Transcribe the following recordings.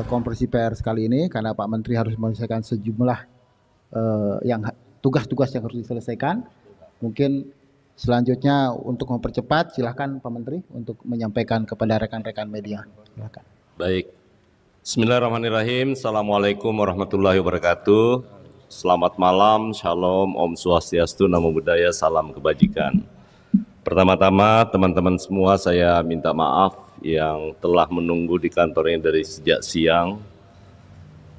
konferensi pers kali ini karena Pak Menteri harus menyelesaikan sejumlah tugas-tugas yang harus diselesaikan. Mungkin selanjutnya untuk mempercepat, silahkan Pak Menteri untuk menyampaikan kepada rekan-rekan media. Silahkan. Baik. Bismillahirrahmanirrahim. Assalamualaikum warahmatullahi wabarakatuh. Selamat malam, Shalom, Om Swastiastu, Namo Buddhaya, salam kebajikan. Pertama-tama teman-teman semua saya minta maaf yang telah menunggu di kantornya dari sejak siang.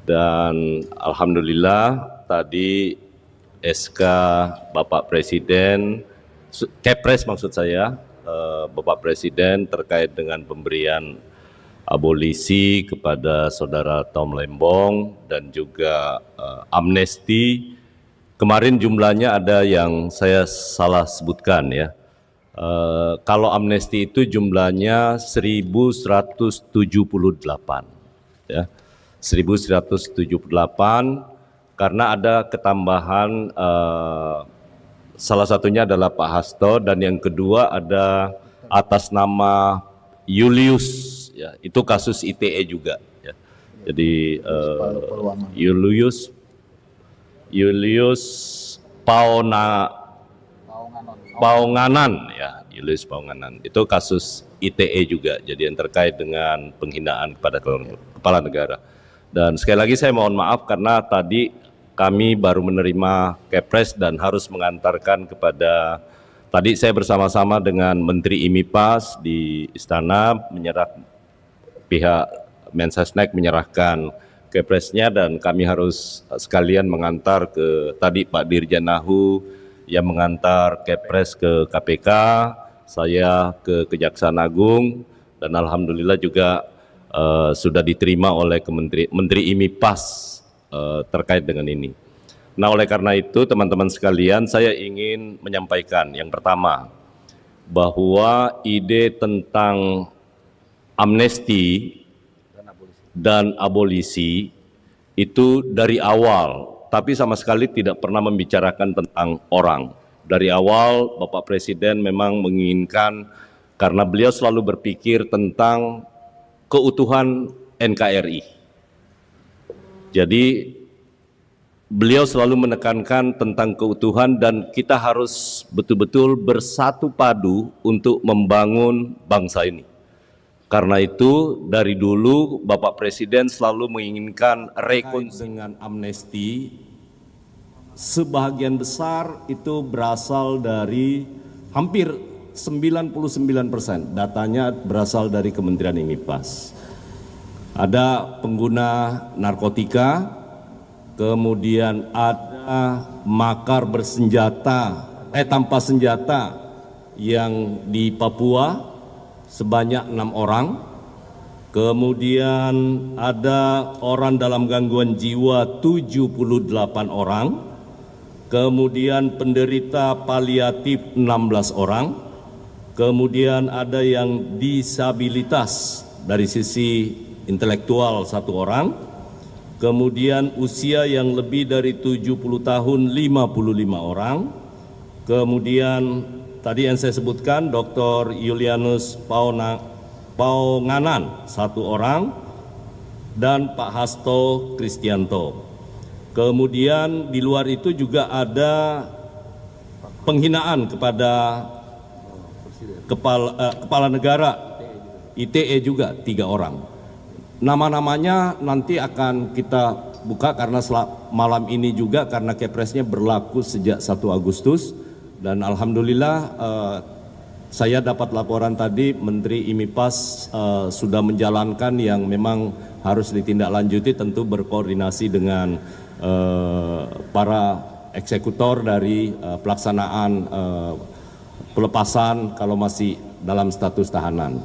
Dan Alhamdulillah tadi SK Bapak Presiden, Kepres maksud saya, Bapak Presiden terkait dengan pemberian abolisi kepada Saudara Tom Lembong dan juga amnesti. Kemarin jumlahnya ada yang saya salah sebutkan ya. Kalau amnesti itu jumlahnya 1178 ya. 1178 karena ada ketambahan salah satunya adalah Pak Hasto dan yang kedua ada atas nama Julius ya, itu kasus ITE juga ya. Jadi Julius Paunganan ya, Julius Paunganan. Itu kasus ITE juga, jadi yang terkait dengan penghinaan kepada kepala negara. Dan sekali lagi saya mohon maaf karena tadi kami baru menerima Kepres dan harus mengantarkan kepada, tadi saya bersama-sama dengan Menteri IMIPAS di Istana pihak Mensesnek menyerahkan Kepresnya dan kami harus sekalian mengantar ke tadi Pak Dirjen Nahu yang mengantar Kepres ke KPK, saya ke Kejaksaan Agung, dan Alhamdulillah juga sudah diterima oleh Menteri IMIPAS terkait dengan ini. Nah oleh karena itu teman-teman sekalian saya ingin menyampaikan yang pertama, bahwa ide tentang amnesti dan abolisi itu dari awal, tapi sama sekali tidak pernah membicarakan tentang orang. Dari awal Bapak Presiden memang menginginkan, karena beliau selalu berpikir tentang keutuhan NKRI. Jadi beliau selalu menekankan tentang keutuhan dan kita harus betul-betul bersatu padu untuk membangun bangsa ini. Karena itu dari dulu Bapak Presiden selalu menginginkan rekonsiliasi dengan amnesti. Sebagian besar itu berasal dari hampir 99%, datanya berasal dari Kementerian IMIPAS. Ada pengguna narkotika, kemudian ada makar bersenjata, tanpa senjata yang di Papua sebanyak 6 orang. Kemudian ada orang dalam gangguan jiwa 78 orang. Kemudian penderita paliatif 16 orang, kemudian ada yang disabilitas dari sisi intelektual 1 orang, kemudian usia yang lebih dari 70 tahun 55 orang, kemudian tadi yang saya sebutkan Dr. Julius Paunganan 1 orang, dan Pak Hasto Kristianto. Kemudian di luar itu juga ada penghinaan kepada kepala negara, ITE juga 3 orang. Nama-namanya nanti akan kita buka karena malam ini juga karena Kepresnya berlaku sejak 1 Agustus dan Alhamdulillah saya dapat laporan tadi Menteri IMIPAS sudah menjalankan yang memang harus ditindaklanjuti, tentu berkoordinasi dengan para eksekutor dari pelaksanaan pelepasan kalau masih dalam status tahanan.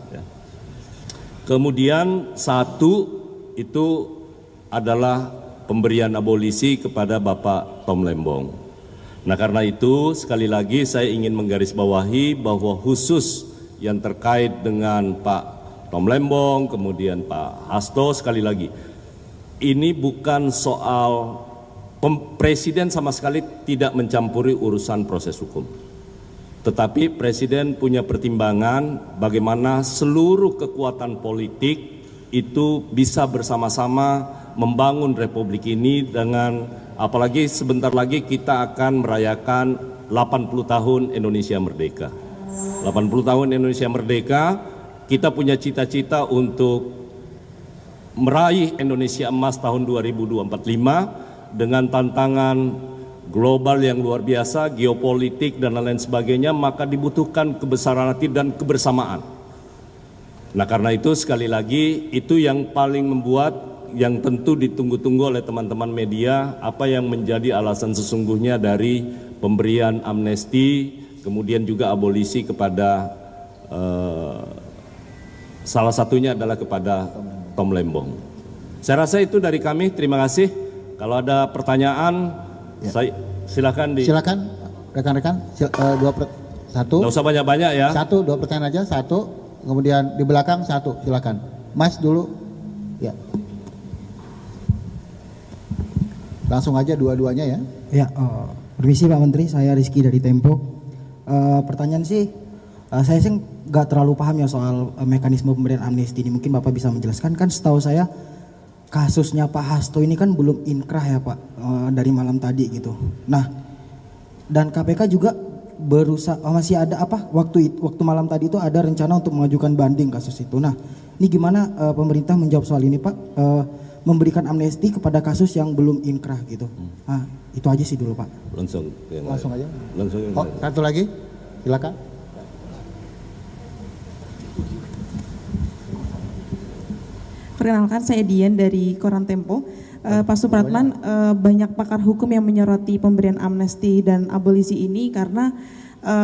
Kemudian 1 itu adalah pemberian abolisi kepada Bapak Tom Lembong. Nah karena itu sekali lagi saya ingin menggarisbawahi bahwa khusus yang terkait dengan Pak Tom Lembong, kemudian Pak Hasto, sekali lagi ini bukan soal Presiden sama sekali tidak mencampuri urusan proses hukum. Tetapi Presiden punya pertimbangan bagaimana seluruh kekuatan politik itu bisa bersama-sama membangun republik ini dengan, apalagi sebentar lagi kita akan merayakan 80 tahun Indonesia Merdeka. 80 tahun Indonesia Merdeka, kita punya cita-cita untuk meraih Indonesia Emas tahun 2045 dengan tantangan global yang luar biasa, geopolitik dan lain sebagainya, maka dibutuhkan kebesaran hati dan kebersamaan. Nah, karena itu sekali lagi itu yang paling membuat, yang tentu ditunggu-tunggu oleh teman-teman media, apa yang menjadi alasan sesungguhnya dari pemberian amnesti, kemudian juga abolisi kepada salah satunya adalah kepada Tom Lembong. Saya rasa itu dari kami, terima kasih. Kalau ada pertanyaan, saya silakan Silakan rekan-rekan, satu. Nggak usah banyak-banyak ya. Satu, dua pertanyaan aja, satu. Kemudian di belakang satu, silakan. Mas dulu, ya. Langsung aja dua-duanya ya. Ya, permisi Pak Menteri, saya Rizky dari Tempo. Pertanyaan sih, saya sih nggak terlalu paham ya soal mekanisme pemberian amnesti ini. Mungkin Bapak bisa menjelaskan. Kan setahu saya kasusnya Pak Hasto ini kan belum inkrah ya Pak, dari malam tadi gitu. Nah, dan KPK juga berusaha, masih ada apa waktu malam tadi itu ada rencana untuk mengajukan banding kasus itu. Nah, ini gimana pemerintah menjawab soal ini Pak, memberikan amnesti kepada kasus yang belum inkrah gitu. Nah, itu aja sih dulu Pak. Langsung aja. Langsung yang lain. Satu lagi, silakan. Perkenalkan, saya Dian dari Koran Tempo. Pak Supratman, banyak pakar hukum yang menyoroti pemberian amnesti dan abolisi ini karena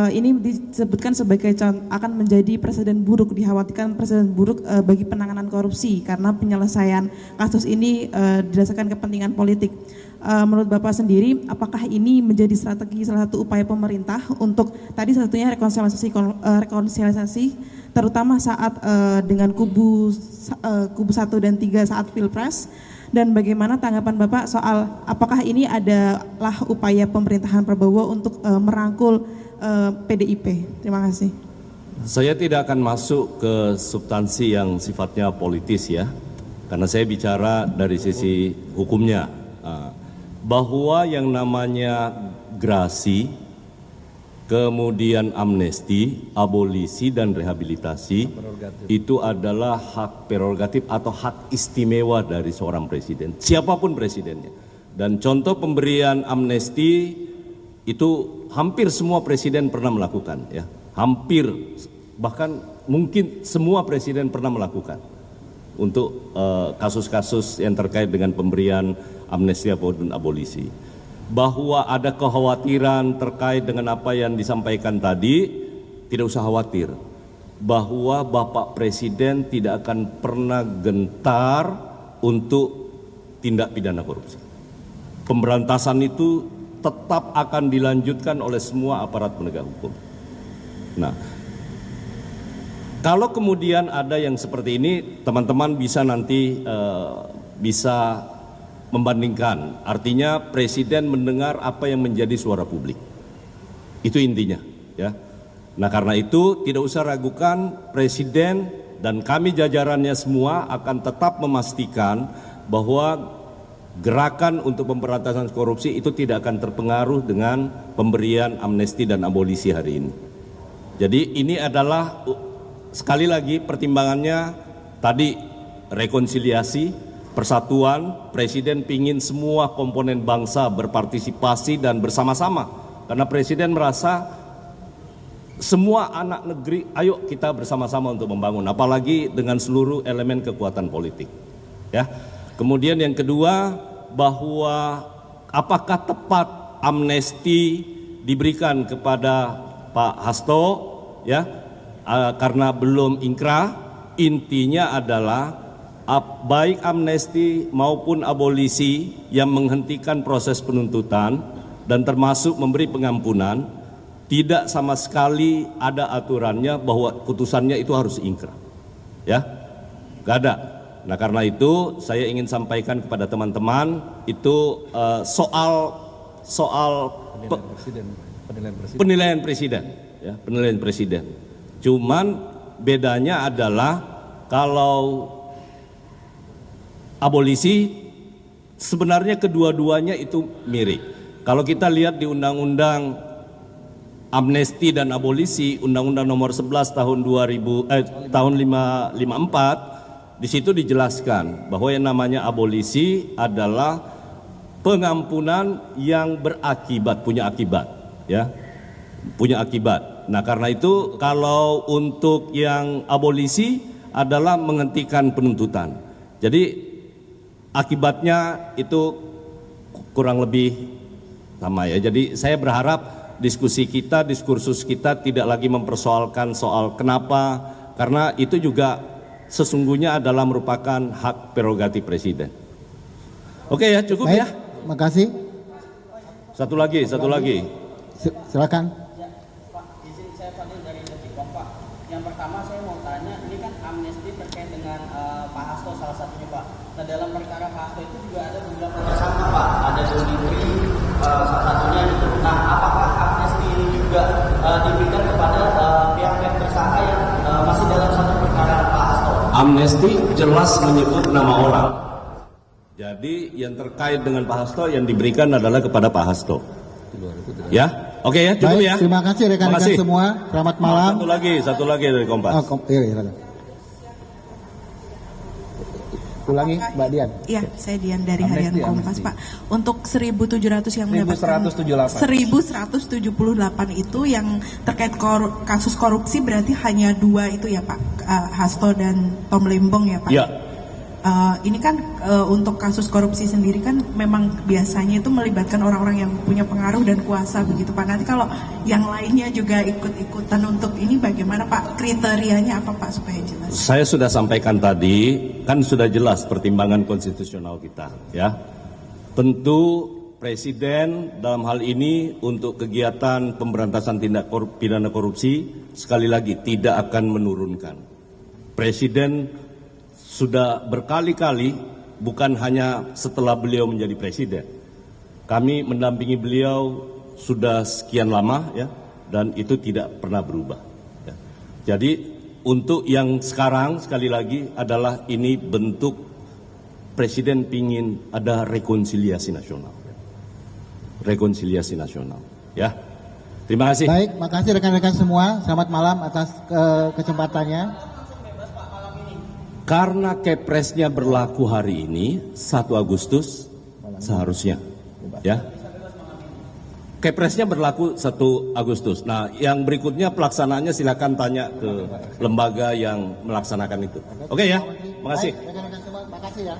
ini disebutkan sebagai akan menjadi presiden buruk, dikhawatirkan presiden buruk bagi penanganan korupsi karena penyelesaian kasus ini didasarkan kepentingan politik. Menurut Bapak sendiri, apakah ini menjadi strategi salah satu upaya pemerintah untuk tadi satunya rekonsiliasi terutama saat dengan kubu 1 dan 3 saat Pilpres? Dan bagaimana tanggapan Bapak soal apakah ini adalah upaya pemerintahan Prabowo untuk merangkul PDIP? Terima kasih. Saya tidak akan masuk ke substansi yang sifatnya politis ya, karena saya bicara dari sisi hukumnya. Bahwa yang namanya grasi, kemudian amnesti, abolisi dan rehabilitasi itu adalah hak prerogatif atau hak istimewa dari seorang presiden, siapapun presidennya. Dan contoh pemberian amnesti itu hampir semua presiden pernah melakukan ya. Hampir, bahkan mungkin semua presiden pernah melakukan untuk kasus-kasus yang terkait dengan pemberian amnesti ataupun abolisi. Bahwa ada kekhawatiran terkait dengan apa yang disampaikan tadi, tidak usah khawatir. Bahwa Bapak Presiden tidak akan pernah gentar untuk tindak pidana korupsi. Pemberantasan itu tetap akan dilanjutkan oleh semua aparat penegak hukum. Nah, kalau kemudian ada yang seperti ini, teman-teman bisa nanti bisa membandingkan, artinya presiden mendengar apa yang menjadi suara publik. Itu intinya, ya. Nah, karena itu tidak usah ragukan, presiden dan kami jajarannya semua akan tetap memastikan bahwa gerakan untuk pemberantasan korupsi itu tidak akan terpengaruh dengan pemberian amnesti dan abolisi hari ini. Jadi ini adalah sekali lagi pertimbangannya tadi rekonsiliasi, persatuan. Presiden pingin semua komponen bangsa berpartisipasi dan bersama-sama, karena presiden merasa semua anak negeri, ayo kita bersama-sama untuk membangun, apalagi dengan seluruh elemen kekuatan politik ya. Kemudian yang kedua, bahwa apakah tepat amnesti diberikan kepada Pak Hasto ya, karena belum inkrah. Intinya adalah baik amnesti maupun abolisi yang menghentikan proses penuntutan dan termasuk memberi pengampunan, tidak sama sekali ada aturannya bahwa putusannya itu harus inkrah ya, gak ada. Nah, karena itu saya ingin sampaikan kepada teman-teman itu soal penilaian presiden ya, penilaian presiden. Cuman bedanya adalah kalau abolisi, sebenarnya kedua-duanya itu mirip. Kalau kita lihat di Undang-Undang Amnesti dan Abolisi, Undang-Undang Nomor 11 tahun 54, di situ dijelaskan bahwa yang namanya abolisi adalah pengampunan yang berakibat, punya akibat, ya, punya akibat. Nah, karena itu kalau untuk yang abolisi adalah menghentikan penuntutan. Jadi akibatnya itu kurang lebih sama ya. Jadi saya berharap diskusi kita, diskursus kita tidak lagi mempersoalkan soal kenapa, karena itu juga sesungguhnya adalah merupakan hak prerogatif presiden. Oke ya, cukup. Baik, ya. makasih. Satu lagi. Silakan. Pak, izin saya Fadil dari Detikom, Pak. Yang pertama saya mau tanya, ini kan amnesti terkait dengan Pak Hasto salah satunya, Pak. Nah, dalam perkara Pak Hasto itu juga ada beberapa tersangka, Pak. Ada Doni salah satunya itu. Nah, apakah amnesti ini juga diberikan kepada pihak-pihak tersangka yang masih dalam satu perkara Pak Hasto? Amnesti jelas menyebut nama orang. Jadi yang terkait dengan Pak Hasto yang diberikan adalah kepada Pak Hasto. Ya, oke ya, cukup Baik, ya. terima kasih rekan-rekan semua. Selamat malam. Satu lagi dari Kompas. Ulangi, Mbak Dian. Iya, saya Dian dari Harian Kompas, Pak. Untuk 1.700 yang mendapatkan 1178 itu yang terkait kasus korupsi berarti hanya 2 itu ya, Pak, Hasto dan Tom Lembong ya, Pak. Ya. Ini kan untuk kasus korupsi sendiri kan memang biasanya itu melibatkan orang-orang yang punya pengaruh dan kuasa begitu, Pak. Nanti kalau yang lainnya juga ikut-ikutan untuk ini bagaimana, Pak? Kriterianya apa, Pak, supaya jelas? Saya sudah sampaikan tadi, kan sudah jelas pertimbangan konstitusional kita, ya. Tentu Presiden dalam hal ini untuk kegiatan pemberantasan tindak pidana korupsi sekali lagi tidak akan menurunkan. Presiden sudah berkali-kali, bukan hanya setelah beliau menjadi presiden. Kami mendampingi beliau sudah sekian lama ya, dan itu tidak pernah berubah. Ya. Jadi untuk yang sekarang sekali lagi adalah ini bentuk presiden pingin ada rekonsiliasi nasional. Rekonsiliasi nasional. Ya. Terima kasih. Baik, makasih rekan-rekan semua. Selamat malam atas kesempatannya. Karena Kepresnya berlaku hari ini 1 Agustus seharusnya, ya. Kepresnya berlaku 1 Agustus. Nah, yang berikutnya pelaksanaannya silakan tanya ke lembaga yang melaksanakan itu. Oke ya, makasih. Baik, rekan-rekan semua, makasih ya.